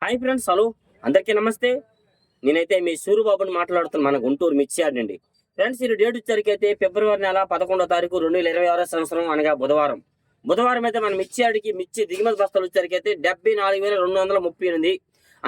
Hi friends, hello అందరికీ నమస్తే. నేనైతే మీ సూరిబాబుని మాట్లాడుతున్నాను, మన గుంటూరు మిర్చి యార్డ్ నుండి. ఫ్రెండ్స్, ఈ డేట్ వచ్చరికి అయితే ఫిబ్రవరి నెల 11వ తారీఖు 2026 సంవత్సరం, అనగా బుధవారం అయితే మన మిర్చి యార్డ్కి మిర్చి దిగుమతి బస్తాలు వచ్చరికి అయితే 74,238,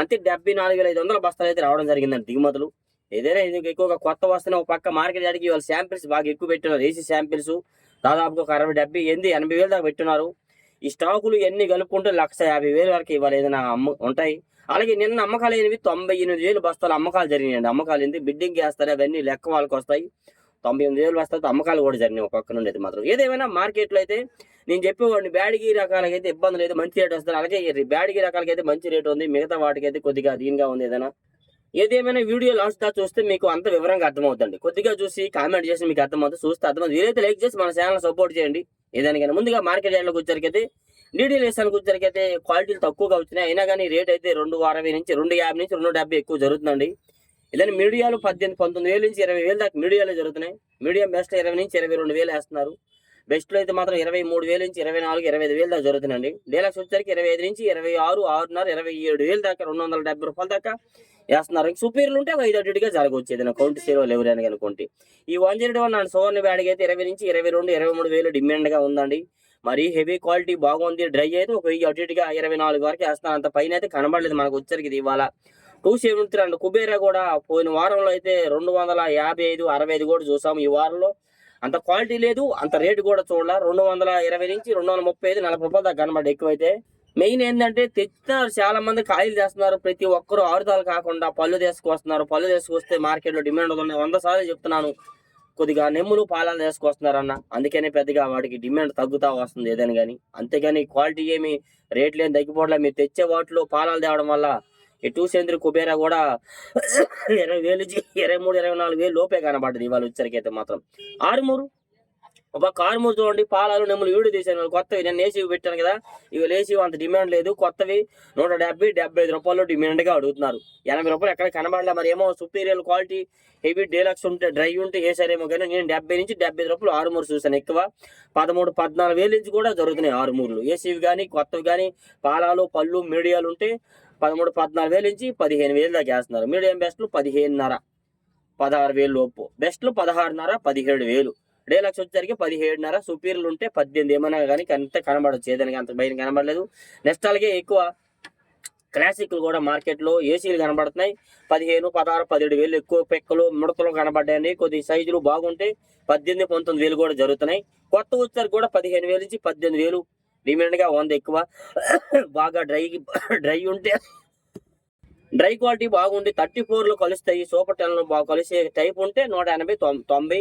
అంతే 74,500 బస్తాలు అయితే రావడం జరిగిందండి దిగుమతులు. ఏదైనా ఇది ఎక్కువగా కొత్త వస్తున్నాయి. ఒక పక్క మార్కెట్ యార్డ్కి వాళ్ళ శాంపిల్స్ బాగా ఎక్కువ పెట్టినారు. ఏసీ శాంపిల్స్ దాదాపుగా ఒక 60, 70, 80,000 దాకా పెట్టున్నారు. ఈ స్టాకులు ఎన్ని కలుపుకుంటే 150,000 వరకు ఇవాళ ఏదైనా ఉంటాయి. అలాగే నిన్న అమ్మకాలు అయినవి 98,000 బస్తాలు అమ్మకాలు జరిగినాయండి. అమ్మకాలు ఏంటి బిడ్డింగ్ చేస్తారు, అవన్నీ లెక్క వాళ్ళకి వస్తాయి. 98,000 బస్తాలతో అమ్మకాలు కూడా జరిగినాయి ఒక పక్క నుండి అయితే మాత్రం. ఏదేమైనా మార్కెట్లో అయితే నేను చెప్పేవాడిని, బ్యాడిగి రకాలకైతే ఇబ్బంది లేదు, మంచి రేట్ వస్తుంది. అలాగే బ్యాడిగి రకాలకైతే మంచి రేట్ ఉంది, మిగతా వాటికైతే కొద్దిగా దీనిగా ఉంది. ఏదేమైనా వీడియో లాస్ట్ దా చూస్తే మీకు అంత వివరంగా అర్థమవుతుంది. కొద్దిగా చూసి కామెంట్ చేసి మీకు అర్థమవుతుంది, చూస్తే అర్థమవుతుంది. ఏదైతే లైక్ చేసి మన ఛానల్ సపోర్ట్ చేయండి. ఏదానికైనా ముందుగా మార్కెట్ యార్డ్లోకి వచ్చరికైతే డీడీఎల్ వేసానికి వచ్చరికైతే క్వాలిటీలు తక్కువగా వచ్చినాయి. అయినా కానీ రేట్ అయితే 260 నుంచి 250 నుంచి 270 ఎక్కువ జరుగుతుందండి. ఏదైనా మీడియాలు 18,000, 19,000 నుంచి 20,000 దాకా మీడియాలో జరుగుతున్నాయి. మీడియం బెస్ట్ 20 నుంచి 22,000 వేస్తున్నారు. బెస్ట్లో అయితే మాత్రం 23,000 నుంచి 24,000, 25,000 దాకా జరుగుతుందండి. డీలక్స్ వచ్చరికి 25 నుంచి 26, 6.5, 27,000 దాకా, 270 రూపాయల దాకా వేస్తున్నారు. సుపీరియర్లు ఉంటే 5 అడ్డుగా జరగవచ్చు ఏదైనా కౌంట్ సేవలు ఎవరైనా కనుక్కుంటే. ఈ 101 అండ్ సువర్ణ బ్యాడ్కి అయితే 20 నుంచి 22, 23,000 డిమాండ్గా ఉందండి. మరి హెవీ క్వాలిటీ బాగుంది. డ్రై అయితే ఒక 1000 అటుగా 24 వరకు వేస్తాను. అంత పైన అయితే కనబడలేదు మనకు వచ్చరికి. ఇది ఇవాళ 273 అండ్ కుబేరా కూడా పోయిన వారంలో అయితే 255, 65 కూడా చూసాము. ఈ వారంలో అంత క్వాలిటీ లేదు, అంత రేటు కూడా చూడాల. 220 నుంచి 235, 40 రూపాయలు దాకా కనబడి ఎక్కువైతే. మెయిన్ ఏంటంటే తెచ్చుతున్నారు, చాలా మంది కాయలు చేస్తున్నారు. ప్రతి ఒక్కరు ఆరుదాలు కాకుండా పళ్ళు తీసుకొస్తున్నారు. పళ్ళు తీసుకొస్తే మార్కెట్లో డిమాండ్ ఉన్నాయి. 100 సార్లు చెప్తున్నాను, కొద్దిగా నెమ్ములు పాలాలు తీసుకొస్తున్నారన్న. అందుకనే పెద్దగా వాటికి డిమాండ్ తగ్గుతా వస్తుంది ఏదైనా కానీ. అంతేగాని క్వాలిటీ ఏమి రేట్లు ఏమి తగ్గిపోవట్లేదు. మీరు తెచ్చే వాటిలో పాలాలు తేవడం వల్ల ఈ 2 కుబేరా కూడా 20,000 నుంచి 23, 24,000 లోపే కనబడ్డది ఇవాళ వచ్చరికైతే మాత్రం. ఆరుమూరు ఒక కారుమూరు చూడండి, పాలాలు నెమ్ములు వీడియో తీసాను. కొత్తవి నేను ఏసీవి పెట్టాను కదా, ఇవి ఏసీవి అంత డిమాండ్ లేదు. కొత్తవి 170, 75 రూపాయలు డిమాండ్గా అడుగుతున్నారు. 80 రూపాయలు ఎక్కడ కనబడలే. మరి ఏమో సుపీరియర్ క్వాలిటీ హెవీ డీలక్స్ ఉంటే డ్రై ఉంటే వేసారేమో కానీ నేను 70 నుంచి 75 రూపాయలు ఆరుమూరు చూసాను. ఎక్కువ 13, 14,000 నుంచి కూడా జరుగుతున్నాయి ఆరుమూరులు. ఏసీవి కానీ కొత్తవి కానీ పాలాలు పళ్ళు మీడియాలు ఉంటే 13, 14,000 నుంచి 15,000 దాకా వేస్తున్నారు. మీడియం బెస్ట్లు 15,500, 16,000 లోపు. బెస్ట్లు 16,500, 17,000. డీలక్స్ వచ్చేసరికి 17,500. సుపీరియర్లు ఉంటే 18 ఏమైనా కానీ అంత కనబడవచ్చు. ఏదైనా అంత బయట కనబడలేదు. నెక్స్ట్ అలాగే ఎక్కువ క్లాసిక్లు కూడా మార్కెట్లో ఏసీలు కనబడుతున్నాయి. 15, 16, 17,000 ఎక్కువ పెక్కలు ముడతలు కనబడ్డాయండి. కొద్ది సైజులు బాగుంటే 18, 19,000 కూడా జరుగుతున్నాయి. కొత్త వచ్చేసరికి కూడా 15,000 నుంచి 18,000 డిమాండ్గా ఉంది ఎక్కువ. బాగా డ్రై ఉంటే డ్రై క్వాలిటీ బాగుండి 34లో కలుస్తాయి. సూపర్ 10లో బాగా కలిసే టైప్ ఉంటే 180, 90,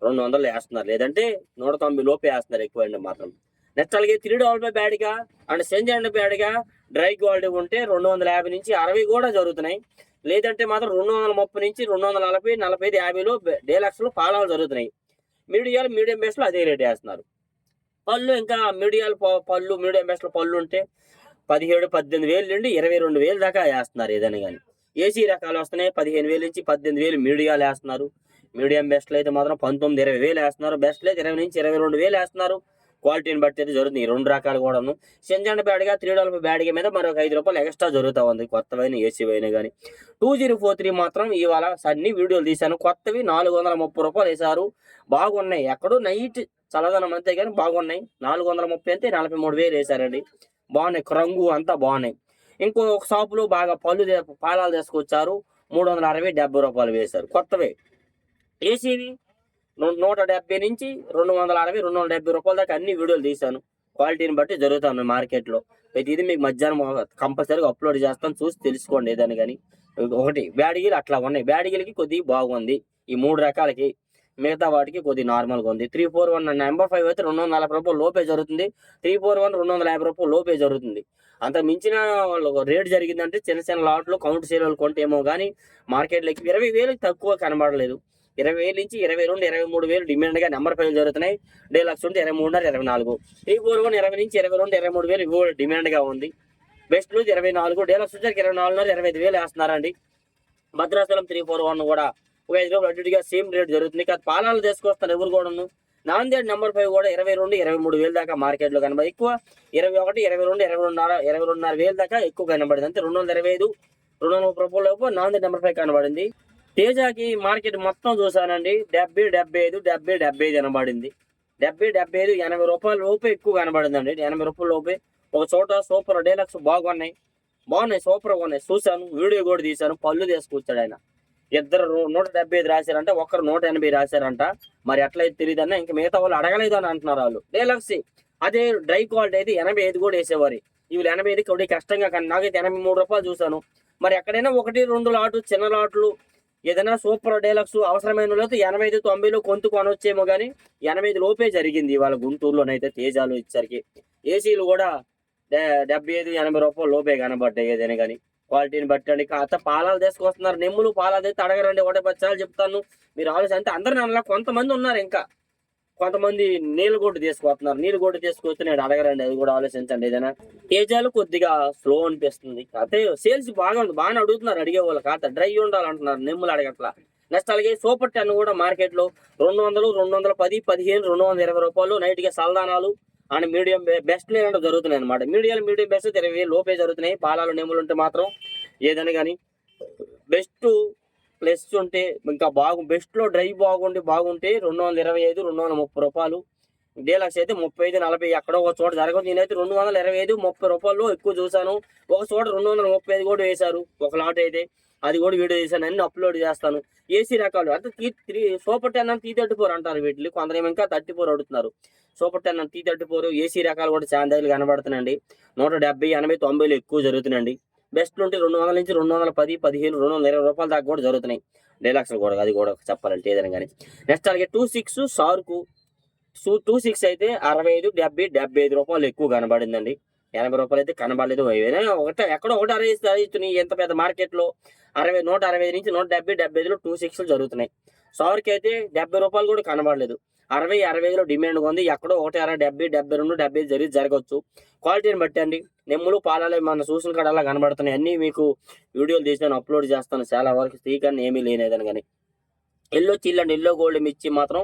200 వేస్తున్నారు. లేదంటే 190 లోపే వేస్తున్నారు ఎక్కువ అండి మాత్రం. నెక్స్ట్ అలాగే 3 బ్యాడ్గా అండ్ సెంజండ్ బ్యాడ్గా డ్రై క్వాలిటీ ఉంటే 250 నుంచి 60 కూడా జరుగుతున్నాయి. లేదంటే మాత్రం 230 నుంచి 240, 45, 50లో డీలక్స్లో పాలాలు జరుగుతున్నాయి. మీడియం బేస్లో అదే రేట్ వేస్తున్నారు. పళ్ళు ఇంకా పళ్ళు మీడియం బేస్లో పళ్ళు ఉంటే 17, 18,000 నుండి 22,000 దాకా వేస్తున్నారు ఏదైనా కానీ. ఏసీ రకాలు వస్తున్నాయి. 15,000 నుంచి 18,000 మీడియాలు వేస్తున్నారు. మీడియం బెస్ట్లు అయితే మాత్రం 19, 20,000 వేస్తున్నారు. బెస్ట్లు అయితే 20 నుంచి 22,000 వేస్తున్నారు. క్వాలిటీని బట్టి అయితే జరుగుతుంది. ఈ 2 రకాలు కూడాను. సెంజండ్ బ్యాడ్గా 3 బ్యాడ్గా మీద మరొక 5 రూపాయలు ఎక్స్ట్రా జరుగుతూ ఉంది. కొత్తవైన ఏసీ అయినా కానీ. 2043 మాత్రం ఇవాళ అన్ని వీడియోలు తీశాను. కొత్తవి 430 రూపాయలు వేశారు. బాగున్నాయి. ఎక్కడో నైట్ చల్లదనం అంతే కానీ బాగున్నాయి. 430 అంతే 43,000 వేశారండి. బాగున్నాయి. రంగు అంతా బాగున్నాయి. ఇంకో షాపులో బాగా పాలాలు తీసుకొచ్చారు. 360, 70 రూపాయలు వేశారు. కొత్తవే ఏసీవి 170 నుంచి 260, 270 రూపాయల దాకా అన్ని వీడియోలు తీశాను. క్వాలిటీని బట్టి జరుగుతాను మార్కెట్లో. అయితే ఇది మీకు మధ్యాహ్నం కంపల్సరీగా అప్లోడ్ చేస్తాను, చూసి తెలుసుకోండి ఏదని కానీ. ఒకటి బ్యాడిగిలు అట్లా ఉన్నాయి. బ్యాడిగిలకి కొద్దిగా బాగుంది ఈ 3 రకాలకి. మిగతా వాటికి కొద్ది నార్మల్గా ఉంది. 341 నెంబర్ 5 అయితే 240 రూపాయలు లోపే జరుగుతుంది. 341 250 రూపాయలు లోపే జరుగుతుంది. అంత మించిన రేట్ జరిగిందంటే చిన్న లాట్లు కౌంట్ సేల్ కొంటే ఏమో కానీ మార్కెట్లోకి 20,000 తక్కువ కనబడలేదు. 20,000 నుంచి 22, 23,000 డిమాండ్గా నెంబర్ 5 జరుగుతున్నాయి. డీలక్స్ ఉంటే 23, 24. 341 20 నుంచి 22, 23,000 ఇవి డిమాండ్గా ఉంది. బెస్ట్లు 24, డీలక్స్ వచ్చి 24, 25,000 వేస్తున్నారండి. భద్రాచలం 341 కూడా ఒక 5 రూపాయలు అడ్డుగా సేమ్ రేట్ జరుగుతుంది. కాదు పాలాలు తీసుకొస్తారు ఎవరు కూడాను. నాందేడ్ నెంబర్ 5 కూడా 22-23 వేలు దాకా మార్కెట్లో కనబడి ఎక్కువ 21, 22, 22.5 వేలు దాకా ఎక్కువ కనబడింది. అంతే 225, 230 రూపాయల లోపు నాందేడ్ నెంబర్ 5 కనబడింది. తేజాకి మార్కెట్ మొత్తం చూసానండి 70, 75, 70, 75 కనబడింది. 70, 75, 80 రూపాయల లోపే ఎక్కువ కనబడిందండి. 80 రూపాయల లోపే. ఒక చోట సూపర్ డీలక్స్ బాగున్నాయి సూపర్గా ఉన్నాయి. చూశాను, వీడియో కూడా తీశాను. పళ్ళు తీసుకొచ్చాడు ఆయన. ఇద్దరు 175 రాశారంట, ఒకరు 180 రాశారంట. మరి ఎట్లయితే తెలియదన్నా, ఇంక మిగతా వాళ్ళు అడగలేదు అని అంటున్నారు వాళ్ళు. డీలక్స్ అదే డ్రై క్వాలిటీ అయితే 85 కూడా వేసేవారు. వీళ్ళు 85 కొద్ది కష్టంగా, కానీ నాకైతే 83 రూపాయలు చూశాను. మరి ఎక్కడైనా 1-2 లాట్లు, చిన్న లాట్లు ఏదైనా సూపర్ డీలక్స్ అవసరమైన లేదు 85, 90లో కొంత కొనొచ్చేమో, కానీ 85 లోపే జరిగింది ఇవాళ గుంటూరులోనైతే తేజాలు ఇచ్చరికి. ఏసీలు కూడా 75, 80 రూపాయల లోపే కనబడ్డాయి ఏదైనా కానీ క్వాలిటీని బట్టండి. కాస్త పాలాలు తీసుకొస్తున్నారు, నెమ్ములు పాలాలు అయితే అడగరండి. ఒకటే 10 సార్లు చెప్తాను, మీరు ఆలోచన. అంటే అందరు నన్ను కొంతమంది ఉన్నారు, ఇంకా కొంతమంది నీళ్ళు గొడ్డు తీసుకొస్తున్నారు. నీళ్ళు గొడ్డు తీసుకొస్తే నేను అడగరండి, అది కూడా ఆలోచించండి. ఏదైనా తేజాలు కొద్దిగా స్లో అనిపిస్తుంది. అయితే సేల్స్ బాగానే అడుగుతున్నారు, అడిగే వాళ్ళు. కాస్త డ్రై ఉండాలంటున్నారు, నెమ్ములు అడగట్లా. నెక్స్ట్ అలాగే సూపర్ 10 కూడా మార్కెట్లో 200, 210, 15, 220 రూపాయలు. నైట్గా సల్దానాలు అండ్ మీడియం బెస్ట్ లేదంటే జరుగుతున్నాయి అనమాట. మీడియం బెస్ట్ 20,000 లోపే జరుగుతున్నాయి. పాలాలు నెమ్ములు ఉంటే మాత్రం ఏదైనా కానీ బెస్ట్ ప్లస్ ఉంటే ఇంకా బెస్ట్లో డ్రై బాగుంటే 225, 230 రూపాయలు. డీలక్స్ అయితే 35, 40 ఎక్కడో ఒక చోట జరగదు. నేనైతే 225, 30 రూపాయలు ఎక్కువ చూశాను. ఒక చోట 235 కూడా వేశారు ఒక లాట్ అయితే. అది కూడా వీడియో చేశాను, అన్ని అప్లోడ్ చేస్తాను. ఏసీ రకాలు అంటే సూపర్ 10 అని T34 అంటారు వీటిని. కొందరేమో ఇంకా 34 అడుగుతున్నారు. సూపర్ 10 అని T34 ఏసీ రకాలు కూడా చాలా దగ్గర కనబడుతున్నాయండి. 170, 80, 90 ఎక్కువ జరుగుతున్నాయండి. బెస్ట్లు ఉంటే 200 నుంచి 210, 15, 220 రూపాయల దాకా కూడా జరుగుతున్నాయి. డీలక్స్ కూడా అది కూడా చెప్పాలంటే ఏదైనా కానీ. నెక్స్ట్ అలాగే 26 సార్కు 26 అయితే 65, 70, 75 రూపాయలు ఎక్కువ కనబడిందండి. 80 రూపాయలు అయితే కనబడలేదు. ఎక్కడో 160 ఎంత పెద్ద మార్కెట్లో 160 నుంచి 170, 75లో 26 జరుగుతున్నాయి. సార్కి అయితే 70 రూపాయలు కూడా కనబడలేదు. 60, 65లో డిమాండ్ ఉంది. ఎక్కడో 160, 70, 72, 75 జరగవచ్చు. క్వాలిటీని బట్టి అండి. నెమ్ములు పాలాలు మన చూసిన కాడ అలా కనబడుతున్నాయి. అన్నీ మీకు వీడియోలు తీసాను, అప్లోడ్ చేస్తాను. చాలా వరకు స్పీకర్ని ఏమీ లేనేదని కానీ. ఎల్లో చిల్లండి, ఎల్లో గోల్డ్ మిర్చి మాత్రం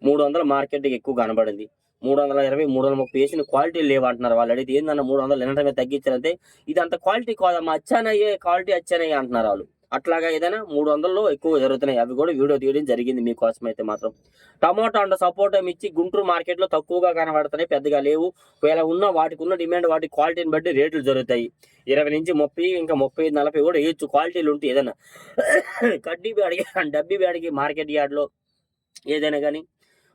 300 మార్కెట్కి ఎక్కువ కనబడింది. 320, 330 వేసిన క్వాలిటీ లేవంటున్నారు వాళ్ళు. అడిగితే ఏందన్న 300 ఎనటమే తగ్గించారంటే ఇది అంత క్వాలిటీ కాదమ్మా, అచ్చానయ్యే క్వాలిటీ అచ్చానయ్యే అంటున్నారు వాళ్ళు. అట్లాగా ఏదైనా 300లో ఎక్కువ జరుగుతున్నాయి. అవి కూడా వీడియో తీయడం జరిగింది మీకోసం అయితే మాత్రం. టమాటో అండ్ సపోటా మిర్చి గుంటూరు మార్కెట్లో తక్కువగా కనబడుతున్నాయి, పెద్దగా లేవు. ఒకవేళ ఉన్న వాటికి ఉన్న డిమాండ్ వాటి క్వాలిటీని బట్టి రేట్లు జరుగుతాయి. 20 నుంచి 30, ఇంకా 35, 40 కూడా వేయచ్చు క్వాలిటీలు ఉంటాయి. ఏదైనా కడ్డీ బ్యాడికి డబ్బీ బ్యాడికి మార్కెట్ యార్డ్లో ఏదైనా కానీ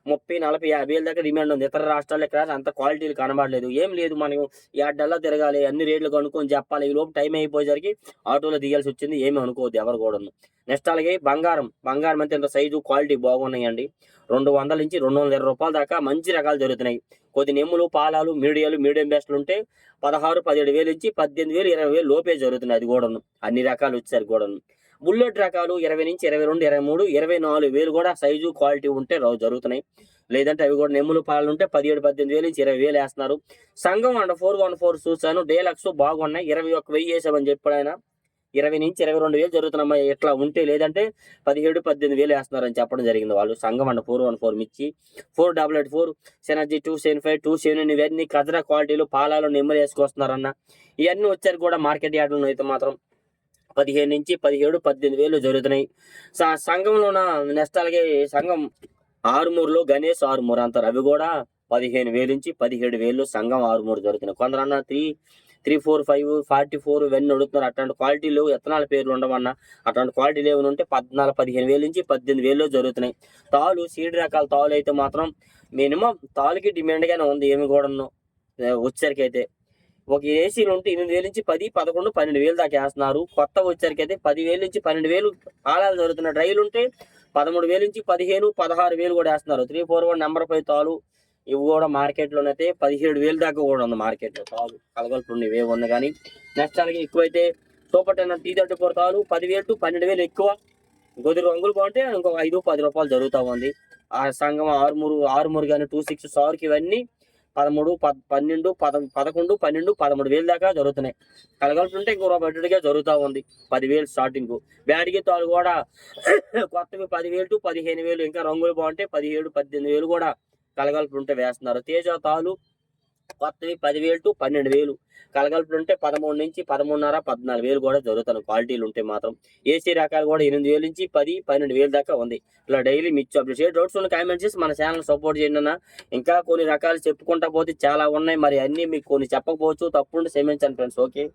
30, 40, 50 వేల దాకా డిమాండ్ ఉంది. ఇతర రాష్ట్రాల్లో క్రాస్ అంత క్వాలిటీలు కనబడలేదు. ఏం లేదు, మనం యాడ్డల్లా తిరగాలి, అన్ని రేట్లు కనుక్కొని చెప్పాలి. ఈ లోపు టైం అయిపోయేసరికి ఆటోలో దిగాల్సి వచ్చింది. ఏమి అనుకోవద్దు ఎవరు కూడా. నెక్స్ట్ అలాగే బంగారం అయితే ఇంత సైజు క్వాలిటీ బాగున్నాయండి. 200 నుంచి 220 రూపాయల దాకా మంచి రకాలు జరుగుతున్నాయి. కొద్ది నెమ్ములు పాలాలు మీడియం బెస్ట్లు ఉంటే 16, 17 వేలు నుంచి 18,000, 20,000 లోపే జరుగుతున్నాయి. అది కూడాను అన్ని రకాలు వచ్చారు కూడాను. బుల్లెట్ రకాలు 20 నుంచి 22, 23, 24 వేలు కూడా సైజు క్వాలిటీ ఉంటే జరుగుతున్నాయి. లేదంటే అవి కూడా నెమ్ములు పాలు ఉంటే 17, 18 వేలు నుంచి 20 వేలు వేస్తున్నారు. సంఘం అండ్ 414 చూసాను, డీలక్స్ బాగున్నాయి. 21,000 వేసామని చెప్పాడు ఆయన. 20 నుంచి 22 వేలు జరుగుతున్నాయి ఇట్లా ఉంటే. లేదంటే 17, 18 వేలు వేస్తున్నారని చెప్పడం జరిగింది వాళ్ళు. సంఘం అండ్ 414 మిర్చి 488, సెనర్జీ 275, 270 ఇవన్నీ కజరా క్వాలిటీలు పాలాలు నెమ్మలు వేసుకొస్తున్నారన్న. ఇవన్నీ వచ్చారు కూడా మార్కెట్ యార్డ్లో అయితే మాత్రం 15 నుంచి 17, 18 వేలు జరుగుతున్నాయి. సంఘంలో నెక్స్ట్ అలాగే సంఘం ఆరుమూరులో గణేష్ ఆరుమూరు అంటారు. అవి కూడా 15 వేలు నుంచి 17 వేలు సంఘం ఆరుమూరు జరుగుతున్నాయి. కొందరన్నా 345, 44 ఇవన్నీ అడుగుతున్నారు. అట్లాంటి క్వాలిటీ లేవు, ఎత్తనాల పేర్లు ఉండవన్నా. అట్లాంటి క్వాలిటీ లేవు ఉంటే 14, 15 వేలు నుంచి 18 వేలు జరుగుతున్నాయి. తాలు సీడ్ రకాల తాలు అయితే మాత్రం మినిమం తాలుకి డిమాండ్గానే ఉంది. ఏమి కూడా వచ్చేసరికి అయితే ఒక ఏసీలు ఉంటే 8 వేలు నుంచి 10, 11, 12 వేలు దాకా వేస్తున్నారు. కొత్త వచ్చేసరికి అయితే 10 వేలు నుంచి 12 వేలు ఆలాలు జరుగుతున్నాయి. డ్రైలు ఉంటే 13 వేలు నుంచి 15, 16 వేలు కూడా వేస్తున్నారు. 341 నెంబర్ 5 తాలు ఇవి కూడా మార్కెట్లోనైతే 17 వేలు దాకా కూడా ఉంది మార్కెట్లో తాలు. కలగలుపుండి ఇవే ఉంది కానీ. నెక్స్ట్ అలాగే ఎక్కువైతే సూపర్ 10 T34 తాలు 10,000 to 12,000 ఎక్కువ. కొద్ది రంగులు బాగుంటే ఇంకొక 5, 10 రూపాయలు జరుగుతూ ఉంది. ఆ సంఘం ఆరుమూరు కానీ 26 సార్కి ఇవన్నీ 13, 12, 11, 12, 13 వేలు దాకా జరుగుతున్నాయి. కలగలుపుంటే ఇంకో రూపాయి జరుగుతూ ఉంది. 10 వేలు స్టార్టింగ్. బ్యాడిగి తాలు కూడా కొత్తవి 10,000 to 15,000. ఇంకా రంగులు బాగుంటే 17, 18 వేలు కూడా కలగలుపులు ఉంటే వేస్తున్నారు. తేజ తాలు కొత్తవి 10,000 టు 12,000 కలగలుపులు ఉంటే 13 నుంచి 13,500 14,000 కూడా జరుగుతాను క్వాలిటీలు ఉంటే మాత్రం. ఏసీ రకాలు కూడా 8,000 నుంచి 10 12,000 దాకా ఉంది. ఇలా డైలీ మిర్చి అప్డేట్స్ ఏ డౌట్స్ ఉన్న కామెంట్ చేసి మన ఛానల్ సపోర్ట్ చేయండి అన్న. ఇంకా కొన్ని రకాలు చెప్పుకుంటా పోతే చాలా ఉన్నాయి, మరి అన్ని మీకు కొన్ని చెప్పకపోవచ్చు, తప్పుంటే క్షమించండి ఫ్రెండ్స్. ఓకే.